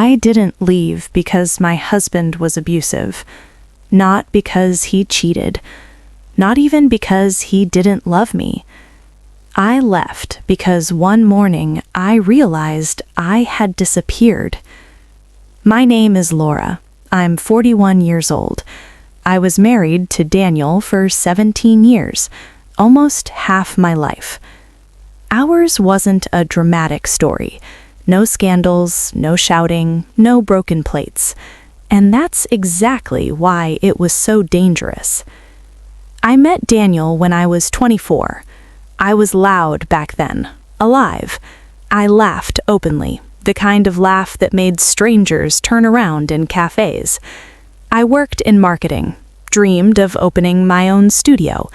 I didn't leave because my husband was abusive, not because he cheated, not even because he didn't love me. I left because one morning I realized I had disappeared. My name is Laura. I'm 41 years old. I was married to Daniel for 17 years, almost half my life. Ours wasn't a dramatic story. No scandals, no shouting, no broken plates. And that's exactly why it was so dangerous. I met Daniel when I was 24. I was loud back then, alive. I laughed openly, the kind of laugh that made strangers turn around in cafes. I worked in marketing, dreamed of opening my own studio,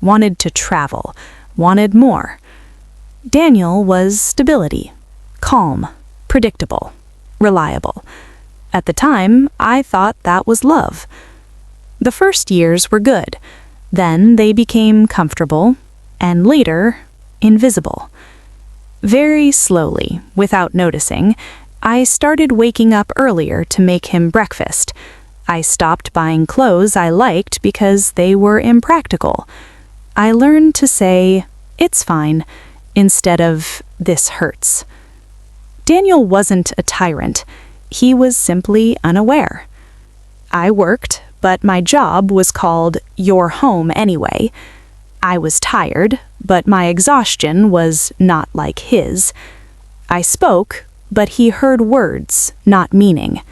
wanted to travel, wanted more. Daniel was stability, calm, predictable, reliable. At the time, I thought that was love. The first years were good. Then they became comfortable, and later, invisible. Very slowly, without noticing, I started waking up earlier to make him breakfast. I stopped buying clothes I liked because they were impractical. I learned to say, "It's fine," instead of "this hurts." Daniel wasn't a tyrant. He was simply unaware. I worked, but my job was called "You're home anyway." I was tired, but my exhaustion was not like his. I spoke, but he heard words, not meaning.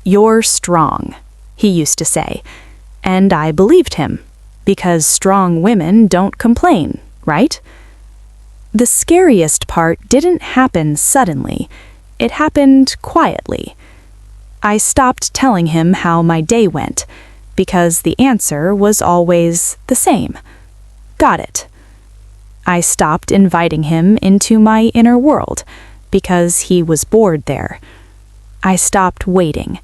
"You're strong," he used to say, and I believed him, because strong women don't complain, right? The scariest part didn't happen suddenly. It happened quietly. I stopped telling him how my day went, because the answer was always the same. Got it. I stopped inviting him into my inner world, because he was bored there. I stopped waiting,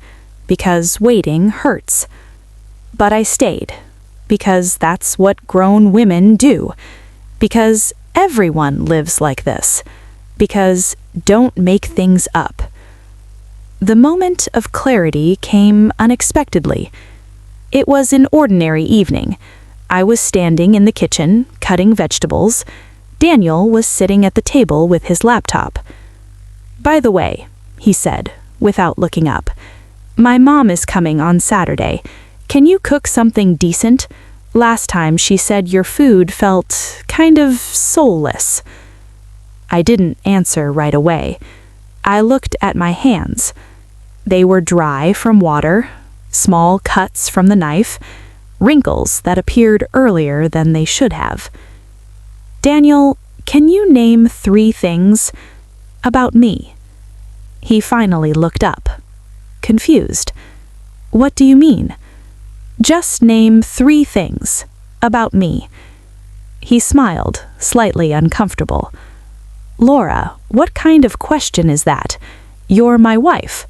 because waiting hurts. But I stayed, because that's what grown women do, because everyone lives like this, because don't make things up. The moment of clarity came unexpectedly. It was an ordinary evening. I was standing in the kitchen, cutting vegetables. Daniel was sitting at the table with his laptop. "By the way," he said, without looking up, "my mom is coming on Saturday. Can you cook something decent? Last time she said your food felt kind of soulless." I didn't answer right away. I looked at my hands. They were dry from water, small cuts from the knife, wrinkles that appeared earlier than they should have. "Daniel, can you name 3 things about me?" He finally looked up, confused. "What do you mean?" "Just name 3 things about me." He smiled, slightly uncomfortable. "Laura, what kind of question is that? You're my wife."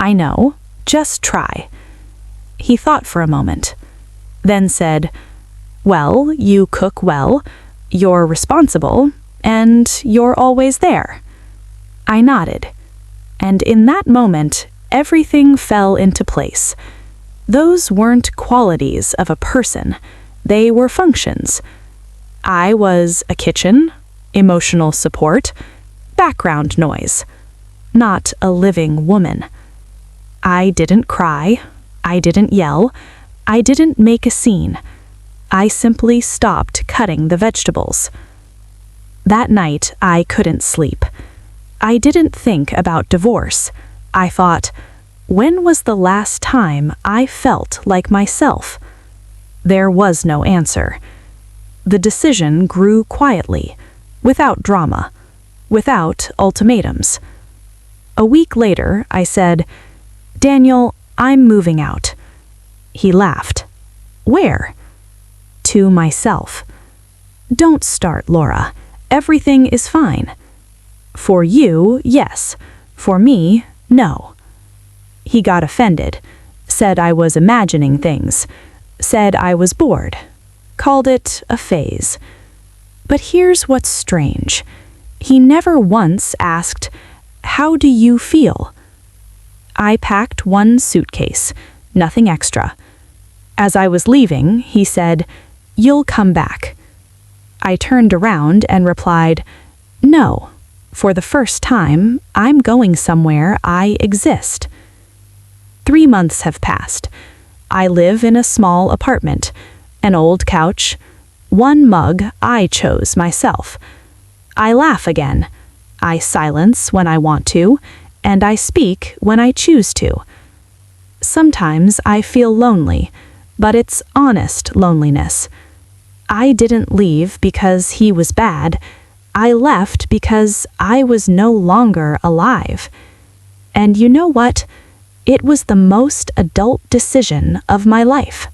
"I know. Just try." He thought for a moment, then said, "Well, you cook well, you're responsible, and you're always there." I nodded, and in that moment, everything fell into place. Those weren't qualities of a person. They were functions. I was a kitchen, emotional support, background noise, not a living woman. I didn't cry. I didn't yell. I didn't make a scene. I simply stopped cutting the vegetables. That night, I couldn't sleep. I didn't think about divorce. I thought, when was the last time I felt like myself? There was no answer. The decision grew quietly, without drama, without ultimatums. A week later, I said, "Daniel, I'm moving out." He laughed. "Where?" "To myself." "Don't start, Laura. Everything is fine." "For you, yes. For me, no." He got offended, said I was imagining things, said I was bored, called it a phase. But here's what's strange. He never once asked, How do you feel? I packed one suitcase, nothing extra. As I was leaving, he said, "You'll come back." I turned around and replied, "No. For the first time, I'm going somewhere I exist." 3 months have passed. I live in a small apartment, an old couch, one mug I chose myself. I laugh again. I silence when I want to, and I speak when I choose to. Sometimes I feel lonely, but it's honest loneliness. I didn't leave because he was bad. I left because I was no longer alive. And you know what? It was the most adult decision of my life.